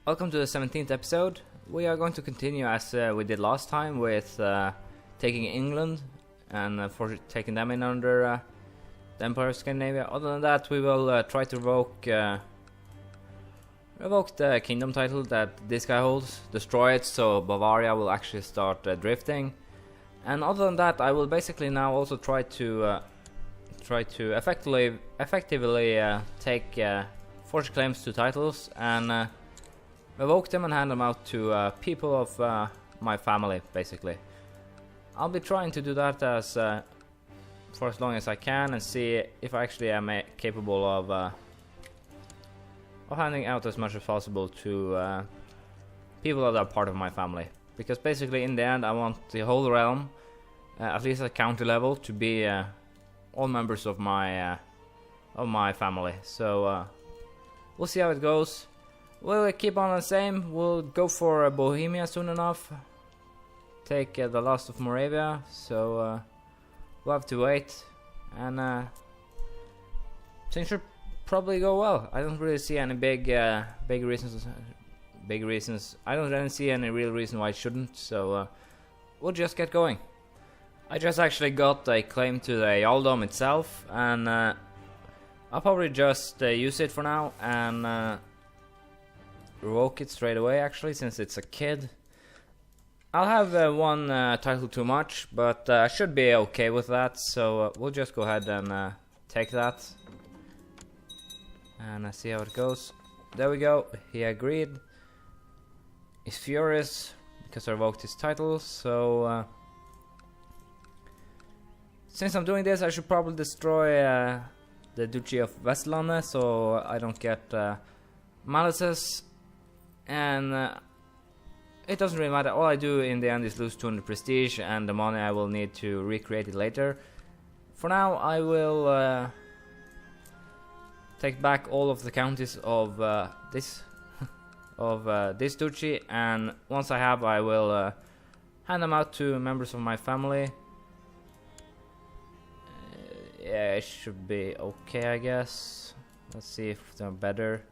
Welcome to the 17th episode. We are going to continue as we did last time with taking England and for taking them in under the Empire of Scandinavia. Other than that, we will try to revoke the kingdom title that this guy holds, destroy it so Bavaria will actually start drifting. And other than that, I will basically now also try to effectively take forged claims to titles and revoke them and hand them out to people of my family, basically. I'll be trying to do that as for as long as I can and see if I actually am capable of handing out as much as possible to people that are part of my family. Because basically, in the end, I want the whole realm, at least at county level, to be all members of my family. So we'll see how it goes. We'll keep on the same. We'll go for Bohemia soon enough. Take the last of Moravia. So we'll have to wait. And things should probably go well. I don't really see any big reasons. I don't really see any real reason why it shouldn't. So we'll just get going. I just actually got a claim to the Jarldom itself, and I'll probably just use it for now and revoke it straight away, actually, since it's a kid. I'll have one title too much, but I should be okay with that, so we'll just go ahead and take that. And see how it goes. There we go, he agreed. He's furious because I revoked his title, so since I'm doing this, I should probably destroy the Duchy of Vestlandet, so I don't get malices. And it doesn't really matter. All I do in the end is lose 200 prestige and the money I will need to recreate it later. For now, I will take back all of the counties of this this duchy, and once I have, I will hand them out to members of my family. Yeah, it should be okay, I guess. Let's see if they're better.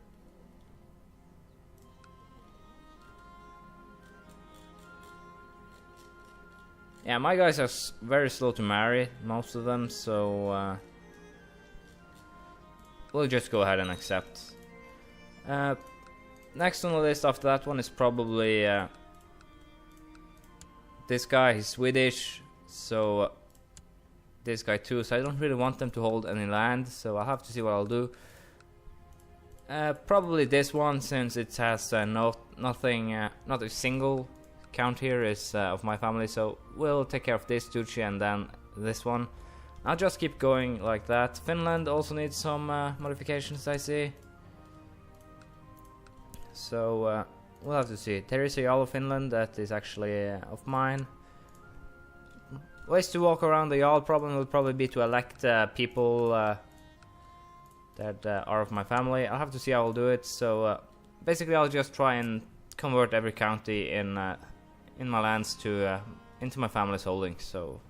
Yeah, my guys are very slow to marry, most of them, so we'll just go ahead and accept. Next on the list after that one is probably this guy. He's Swedish, so this guy too, so I don't really want them to hold any land, so I'll have to see what I'll do. Probably this one, since it has not a single count here is of my family, so we'll take care of this duchy and then this one. I'll just keep going like that. Finland also needs some modifications, I see. So we'll have to see. There is a Jarl of Finland that is actually of mine. Ways to walk around the Jarl problem will probably be to elect people that are of my family. I'll have to see how I'll do it. So basically, I'll just try and convert every county in my lands to into my family's holdings. So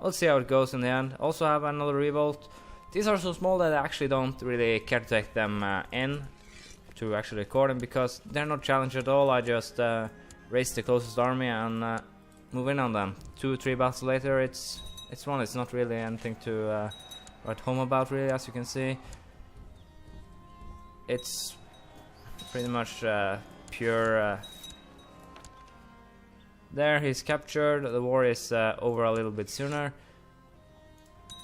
we'll see how it goes in the end. Also have another revolt. These are so small that I actually don't really care to take them in to actually record them, because they're not challenged at all. I just raise the closest army and move in on them. 2-3 battles later, it's won. It's not really anything to write home about, really, as you can see. It's pretty much pure. There, he's captured. The war is over a little bit sooner.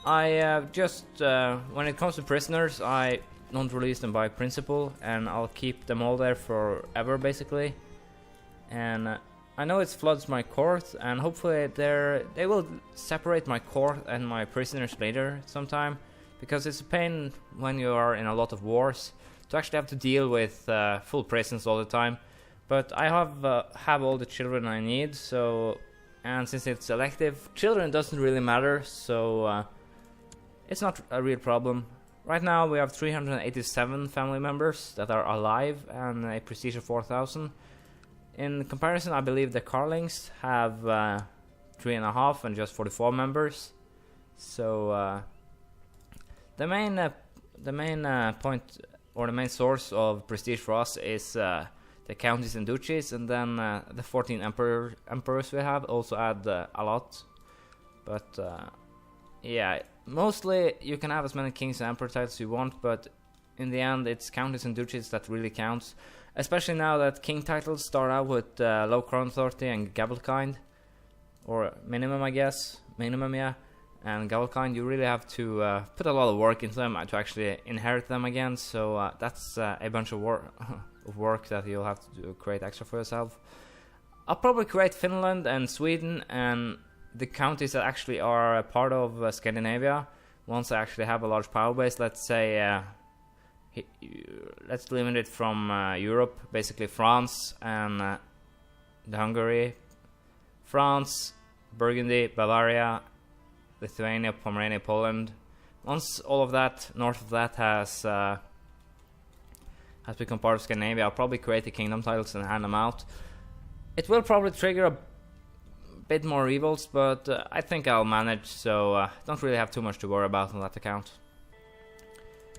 I just when it comes to prisoners, I don't release them by principle, and I'll keep them all there forever, basically. And I know it floods my court, and hopefully they will separate my court and my prisoners later sometime, because it's a pain when you are in a lot of wars to actually have to deal with full prisons all the time. But I have all the children I need, so, and since it's elective, children doesn't really matter, so it's not a real problem. Right now we have 387 family members that are alive and a prestige of 4,000. In comparison, I believe the Carlings have 3.5 and just 44 members. So the main point or the main source of prestige for us is the counties and duchies, and then the 14 emperors we have also add a lot. But yeah, mostly you can have as many kings and emperor titles you want, but in the end it's counties and duchies that really counts. Especially now that king titles start out with low crown authority and gavelkind, or minimum, I guess, minimum, yeah. And gavelkind, you really have to put a lot of work into them to actually inherit them again. So that's a bunch of work that you'll have to create extra for yourself. I'll probably create Finland and Sweden and the counties that actually are a part of Scandinavia. Once I actually have a large power base, let's say, let's limit it from Europe, basically France and the Hungary, France, Burgundy, Bavaria, Lithuania, Pomerania, Poland. Once all of that, north of that has become part of Scandinavia, I'll probably create the kingdom titles and hand them out. It will probably trigger a bit more revolts, but I think I'll manage, so don't really have too much to worry about on that account.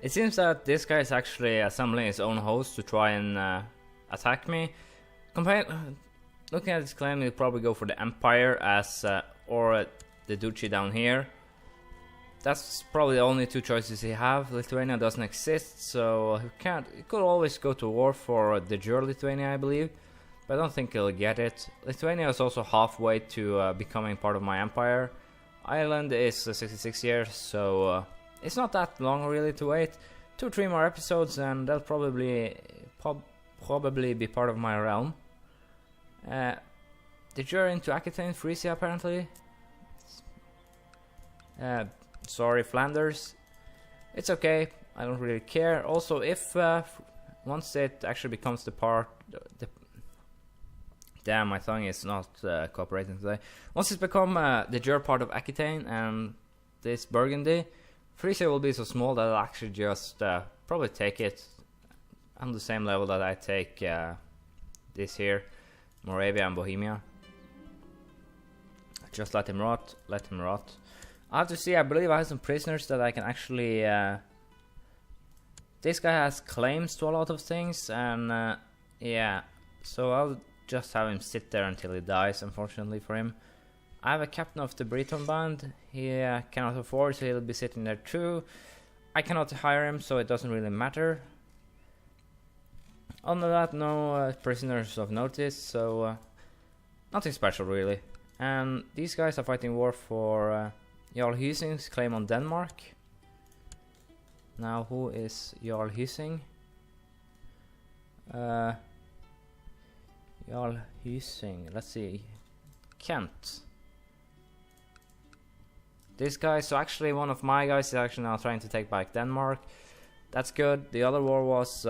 It seems that this guy is actually assembling his own host to try and attack me. Looking at his claim, he'll probably go for the Empire as or the Duchy down here. That's probably the only two choices he have. Lithuania doesn't exist, so he could always go to war for de jure Lithuania, I believe, but I don't think he'll get it. Lithuania is also halfway to becoming part of my empire. Ireland is 66 years, so it's not that long really to wait. 2-3 more episodes and they'll probably be part of my realm. De jure into Aquitaine, Frisia apparently. Sorry, Flanders. It's okay, I don't really care. Also, if once it actually becomes damn, my tongue is not cooperating today. Once it's become the jure part of Aquitaine and this Burgundy, Frisia will be so small that I'll actually just probably take it on the same level that I take this here, Moravia and Bohemia. Just let him rot, let him rot. I have to see, I believe I have some prisoners that I can actually... this guy has claims to a lot of things, and yeah, so I'll just have him sit there until he dies, unfortunately for him. I have a captain of the Breton band, he cannot afford, so he'll be sitting there too. I cannot hire him, so it doesn't really matter. Other than that, no prisoners of notice, so nothing special really. And these guys are fighting war for Jarl Hysing's claim on Denmark. Now, who is Jarl Hysing? Jarl Hysing, let's see. Kent. This guy, so actually one of my guys is actually now trying to take back Denmark. That's good. The other war was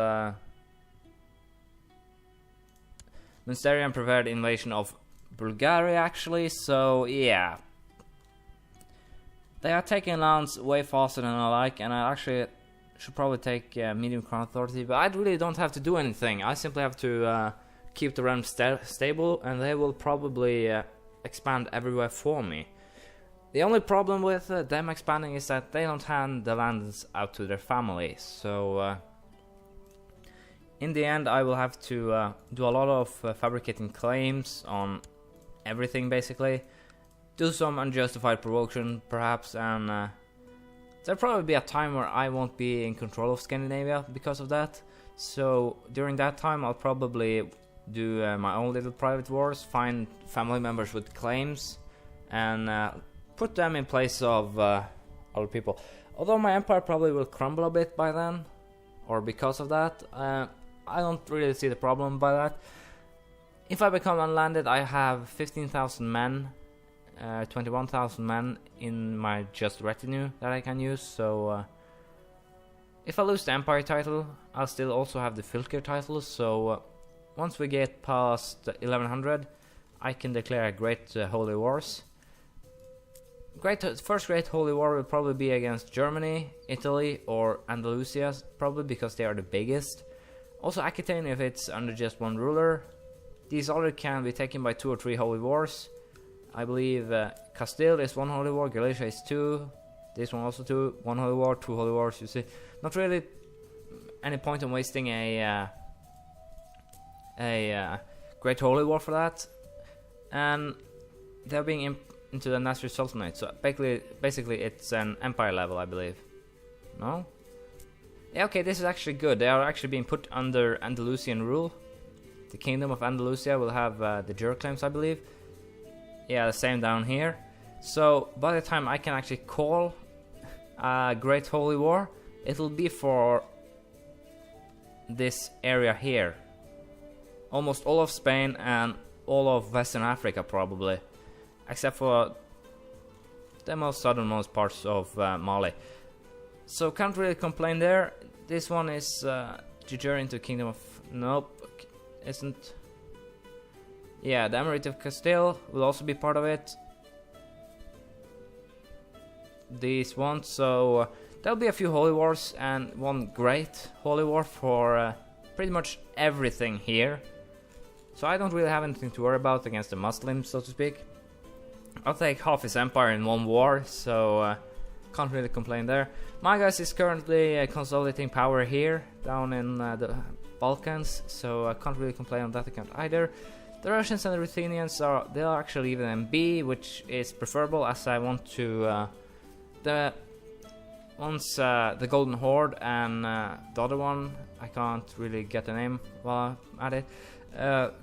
Munsterian prepared invasion of Bulgaria actually, so yeah. They are taking lands way faster than I like, and I actually should probably take medium crown authority, but I really don't have to do anything. I simply have to keep the realm stable, and they will probably expand everywhere for me. The only problem with them expanding is that they don't hand the lands out to their family, so in the end I will have to do a lot of fabricating claims on everything basically. Do some unjustified provocation perhaps, and there'll probably be a time where I won't be in control of Scandinavia because of that. So during that time I'll probably do my own little private wars, find family members with claims, and put them in place of other people. Although my empire probably will crumble a bit by then, or because of that, I don't really see the problem by that. If I become unlanded, I have 15,000 men, 21,000 men in my just retinue that I can use, so if I lose the empire title, I'll still also have the Fylker title, so once we get past 1100, I can declare a great holy wars. First great holy war will probably be against Germany, Italy, or Andalusia, probably because they are the biggest. Also Aquitaine if it's under just one ruler. These other can be taken by 2 or 3 holy wars. I believe Castile is 1 holy war, Galicia is 2, this one also 2, 1 holy war, 2 holy wars, you see. Not really any point in wasting a Great Holy War for that. And they're being into the Nasrid Sultanate, so basically it's an empire level, I believe. No? Yeah, okay, this is actually good. They are actually being put under Andalusian rule. The Kingdom of Andalusia will have the jure claims, I believe. Yeah, the same down here. So by the time I can actually call a Great Holy War, it'll be for this area here. Almost all of Spain and all of Western Africa probably, except for the most southernmost parts of Mali. So can't really complain there. This one is de jure into Kingdom of... Nope, isn't. Yeah, the Emirate of Castile will also be part of it. These ones, so there'll be a few holy wars and one great holy war for pretty much everything here. So I don't really have anything to worry about against the Muslims, so to speak. I'll take half his empire in one war, so can't really complain there. My guys is currently consolidating power here, down in the Balkans, so I can't really complain on that account either. The Russians and the Ruthenians they are actually even in B, which is preferable, as I want to once the Golden Horde and the other one, I can't really get the name while I'm at it,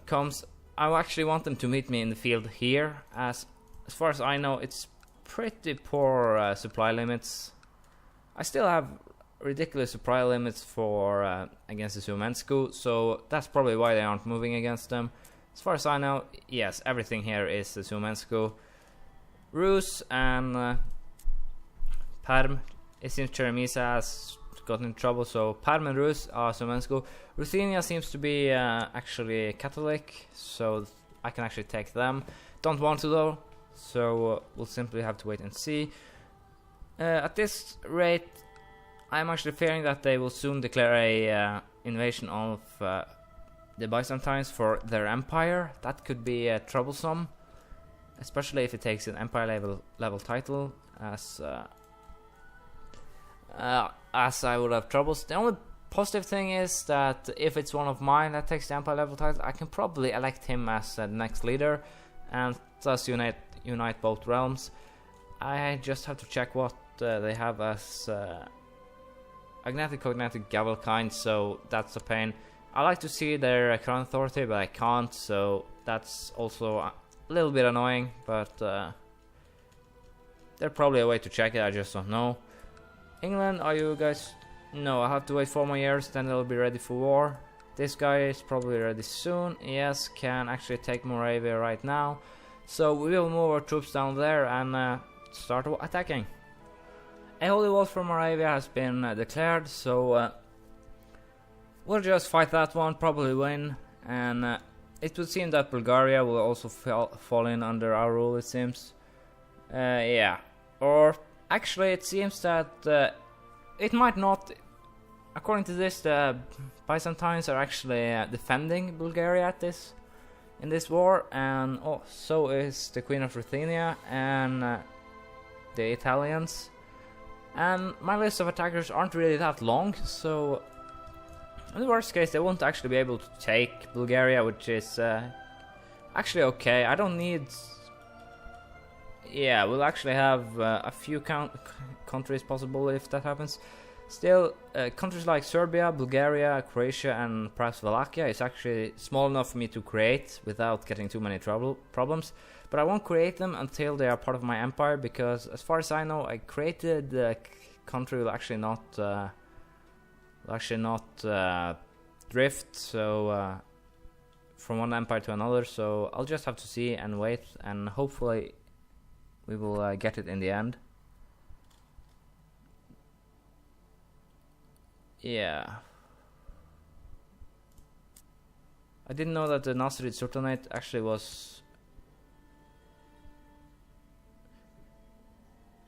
comes, I actually want them to meet me in the field here. As far as I know, it's pretty poor supply limits. I still have ridiculous supply limits for against the Sumensku, so that's probably why they aren't moving against them. As far as I know, yes, everything here is the Sumensku. Rus and Perm, it seems Cheremisa has gotten in trouble, so Perm and Rus are Sumensku. Ruthenia seems to be actually Catholic, so I can actually take them. Don't want to though, so we'll simply have to wait and see. At this rate, I'm actually fearing that they will soon declare a invasion of the Byzantines for their empire. That could be troublesome, especially if it takes an empire level title, as I would have troubles. The only positive thing is that if it's one of mine that takes the empire level title, I can probably elect him as the next leader, and thus unite both realms. I just have to check what they have as agnatic, cognatic, gavel kind, so that's a pain. I like to see their crown authority, but I can't, so that's also a little bit annoying, but there's probably a way to check it, I just don't know. England, are you guys... No, I have to wait 4 more years, then they'll be ready for war. This guy is probably ready soon. Yes, can actually take Moravia right now. So we will move our troops down there and start attacking. A holy war from Moravia has been declared, so we'll just fight that one, probably win. And it would seem that Bulgaria will also fall in under our rule, it seems. Yeah, or actually it seems that it might not. According to this, the Byzantines are actually defending Bulgaria in this war, and so is the Queen of Ruthenia and the Italians. And my list of attackers aren't really that long, so in the worst case they won't actually be able to take Bulgaria, which is actually okay. I don't need... Yeah, we'll actually have a few countries possible if that happens. Still, countries like Serbia, Bulgaria, Croatia and perhaps Wallachia is actually small enough for me to create without getting too many problems. But I won't create them until they are part of my empire, because as far as I know, a created country will actually not drift so from one empire to another. So I'll just have to see and wait, and hopefully we will get it in the end. Yeah. I didn't know that the Nasrid Sultanate actually was...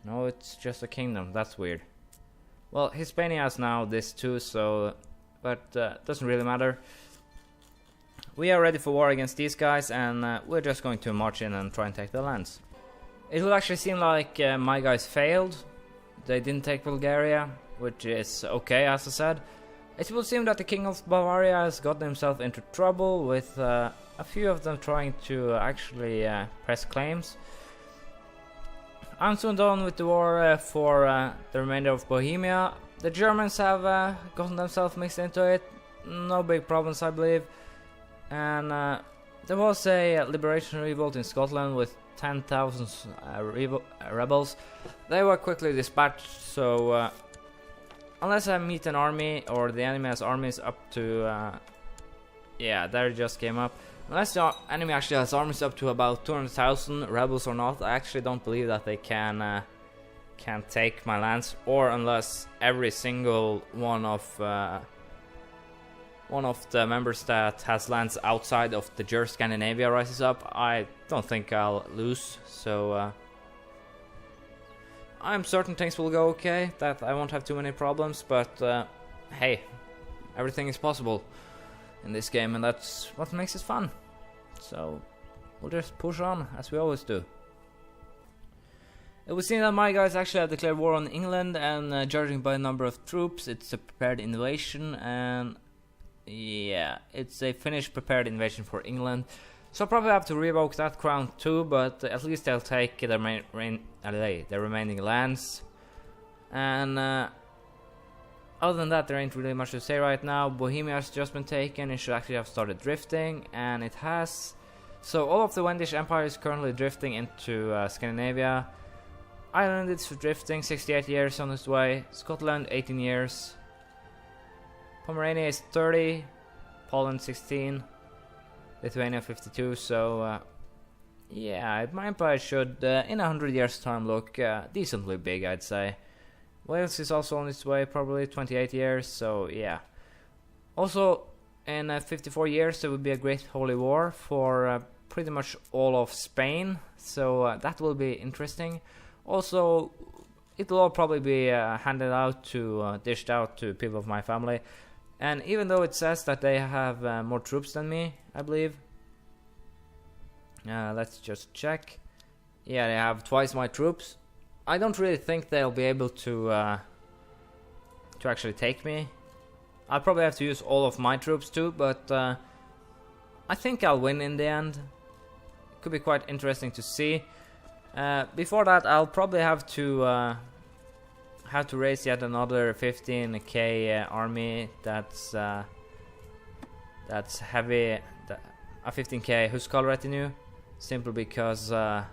No, it's just a kingdom. That's weird. Well, Hispania has now this too, so... But doesn't really matter. We are ready for war against these guys, and we're just going to march in and try and take the lands. It will actually seem like my guys failed. They didn't take Bulgaria, which is okay, as I said. It would seem that the King of Bavaria has gotten himself into trouble with a few of them trying to actually press claims. I'm soon done with the war for the remainder of Bohemia. The Germans have gotten themselves mixed into it. No big problems, I believe. And there was a liberation revolt in Scotland with 10,000 rebels. They were quickly dispatched, so unless I meet an army or the enemy has armies up to... yeah, there it just came up. Unless the enemy actually has armies up to about 200,000, rebels or not, I actually don't believe that they can take my lands, or unless every single one of the members that has lands outside of the Ger Scandinavia rises up, I don't think I'll lose. So I'm certain things will go okay, that I won't have too many problems, but hey, everything is possible in this game, and that's what makes it fun. So we'll just push on as we always do. It was seen that my guys actually have declared war on England, and judging by the number of troops, it's a prepared invasion, and yeah, it's a finished prepared invasion for England. So I'll probably have to revoke that crown too, but at least they'll take their remaining lands. And other than that, there ain't really much to say right now. Bohemia has just been taken. It should actually have started drifting, and it has. So all of the Wendish Empire is currently drifting into Scandinavia. Ireland is drifting, 68 years on its way. Scotland 18 years. Pomerania is 30. Poland 16. Lithuania 52. So yeah, my empire should in 100 years time look decently big, I'd say. Wales is also on its way, probably 28 years, so yeah. Also, in 54 years there will be a great holy war for pretty much all of Spain, so that will be interesting. Also, it will all probably be handed out to, dished out to people of my family. And even though it says that they have more troops than me, I believe. Let's just check. Yeah, they have twice my troops. I don't really think they'll be able to actually take me. I'll probably have to use all of my troops too, but I think I'll win in the end. Could be quite interesting to see. Before that, I'll probably have to raise yet another 15k army. That's heavy. A 15k Huskal retinue, simply because I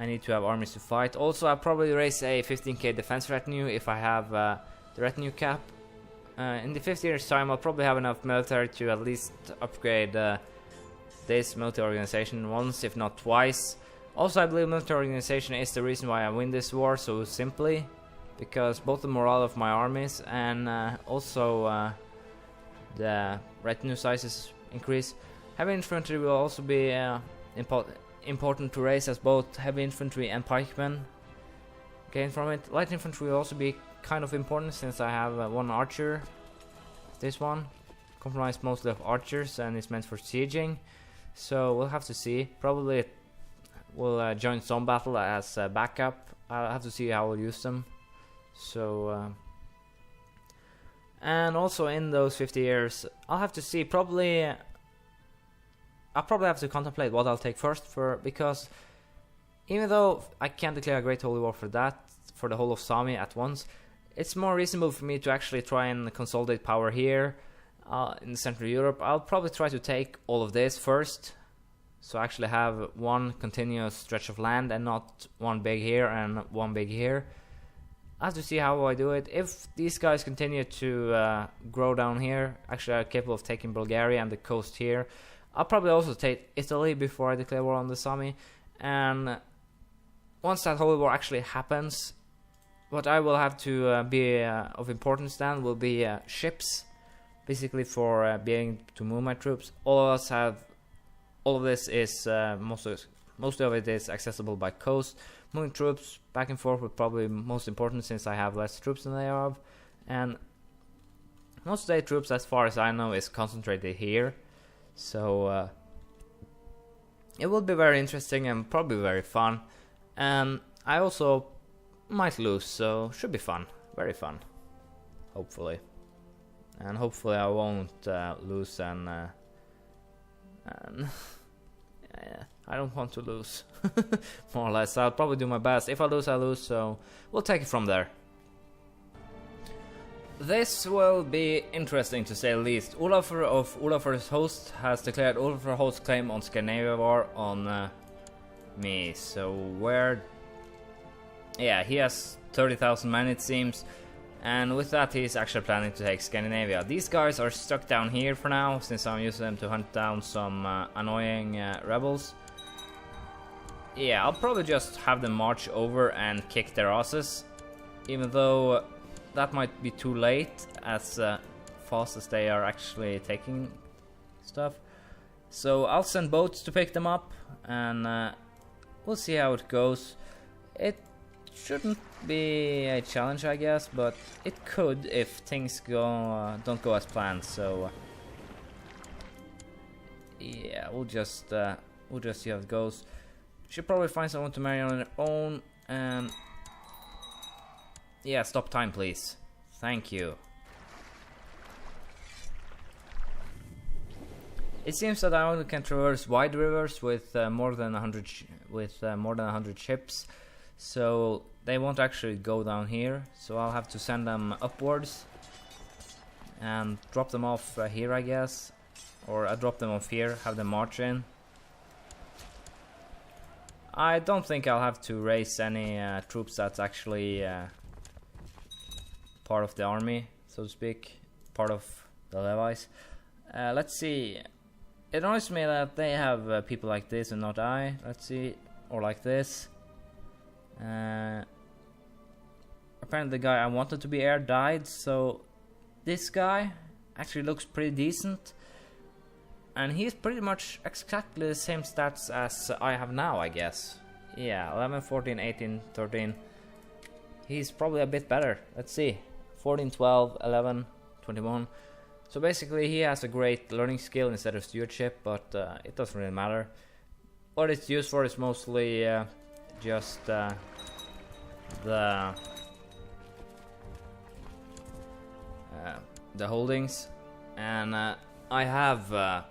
need to have armies to fight. Also, I'll probably raise a 15k defense retinue if I have the retinue cap. In the 50 years time, I'll probably have enough military to at least upgrade this military organization once, if not twice. Also, I believe military organization is the reason why I win this war so simply, because both the morale of my armies and also the retinue sizes increase. Heavy infantry will also be important to raise, as both heavy infantry and pikemen gain from it. Light infantry will also be kind of important, since I have one archer. This one comprised mostly of archers and is meant for sieging, so we'll have to see. Probably it will join some battle as backup. I'll have to see how we'll use them. So and also in those 50 years I'll have to see. I'll probably have to contemplate what I'll take first, because even though I can't declare a great holy war for that, for the whole of Sami at once, it's more reasonable for me to actually try and consolidate power here in Central Europe. I'll probably try to take all of this first, so I actually have one continuous stretch of land and not one big here and one big here. I have to see how I do it. If these guys continue to grow down here, actually I'm capable of taking Bulgaria and the coast here. I'll probably also take Italy before I declare war on the Sami. And once that holy war actually happens, what I will have to be of importance then will be ships, basically for being to move my troops. All of this is mostly of it is accessible by coast. Moving troops back and forth will probably be most important, since I have less troops than they have, and most of the troops, as far as I know, is concentrated here. So it will be very interesting and probably very fun. And I also might lose, so should be fun, very fun, hopefully. and hopefully I won't lose. And yeah, I don't want to lose. More or less, I'll probably do my best. If I lose, I lose. So we'll take it from there. This will be interesting to say the least. Olafur of Olafur's Host has declared Olafur Host's claim on Scandinavia war on me. So where? Yeah, he has 30,000 men it seems, and with that he's actually planning to take Scandinavia. These guys are stuck down here for now, since I'm using them to hunt down some annoying rebels. Yeah, I'll probably just have them march over and kick their asses, even though that might be too late as fast as they are actually taking stuff. So I'll send boats to pick them up, and we'll see how it goes. It shouldn't be a challenge, I guess, but it could if things don't go as planned. So yeah, we'll just see how it goes. Should probably find someone to marry on their own, and yeah, stop time please. Thank you. It seems that I only can traverse wide rivers with more than 100 ships, so they won't actually go down here. So I'll have to send them upwards and drop them off here, I guess, or I drop them off here, have them march in. I don't think I'll have to raise any troops that's actually part of the army, so to speak, part of the levies. Let's see. It annoys me that they have people like this and not I. Let's see, or like this. Apparently the guy I wanted to be heir died, so this guy actually looks pretty decent. And he's pretty much exactly the same stats as I have now, I guess. Yeah, 11, 14, 18, 13. He's probably a bit better. Let's see. 14, 12, 11, 21. So basically he has a great learning skill instead of stewardship, but it doesn't really matter. What it's used for is mostly just the holdings. And I have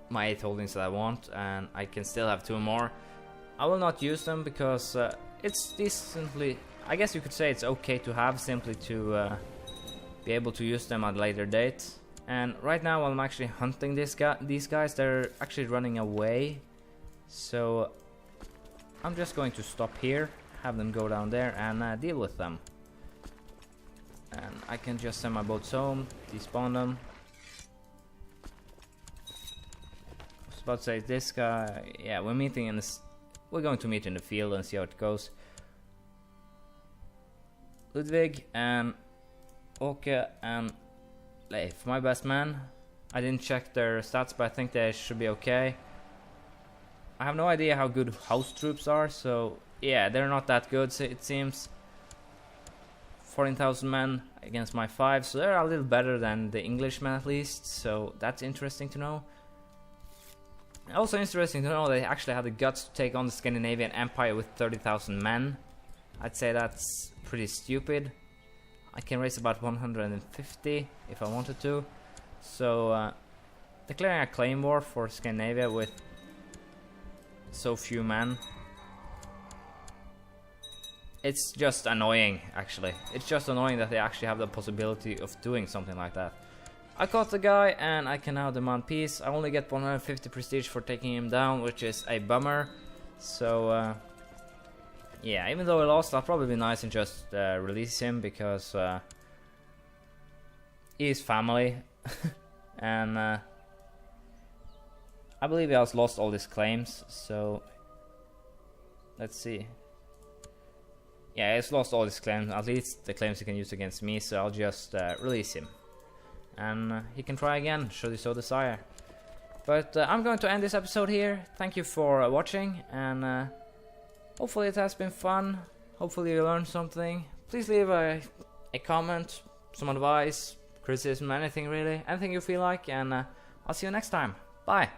my 8 holdings that I want, and I can still have 2 more. I will not use them because it's decently, I guess you could say it's okay to have, simply to be able to use them at a later date. And right now while I'm actually hunting these guys, they're actually running away. So I'm just going to stop here, have them go down there and deal with them. And I can just send my boats home, despawn them. I was about to say this guy, yeah, we're going to meet in the field and see how it goes. Ludwig and Åke and Leif, my best man. I didn't check their stats, but I think they should be okay. I have no idea how good house troops are, so yeah, they're not that good, so it seems. 14,000 men against my 5, so they're a little better than the Englishmen at least, so that's interesting to know. Also interesting to know they actually have the guts to take on the Scandinavian Empire with 30,000 men. I'd say that's pretty stupid. I can raise about 150 if I wanted to. So declaring a claim war for Scandinavia with so few men, it's just annoying actually. It's just annoying that they actually have the possibility of doing something like that. I caught the guy and I can now demand peace. I only get 150 prestige for taking him down, which is a bummer. So yeah, even though I lost, I'll probably be nice and just release him because he's family. And I believe he has lost all his claims, so let's see. Yeah, he's lost all his claims, at least the claims he can use against me, so I'll just release him. And he can try again, should he so desire. But I'm going to end this episode here. Thank you for watching, and hopefully it has been fun. Hopefully you learned something. Please leave a comment, some advice, criticism, anything really. Anything you feel like, and I'll see you next time. Bye!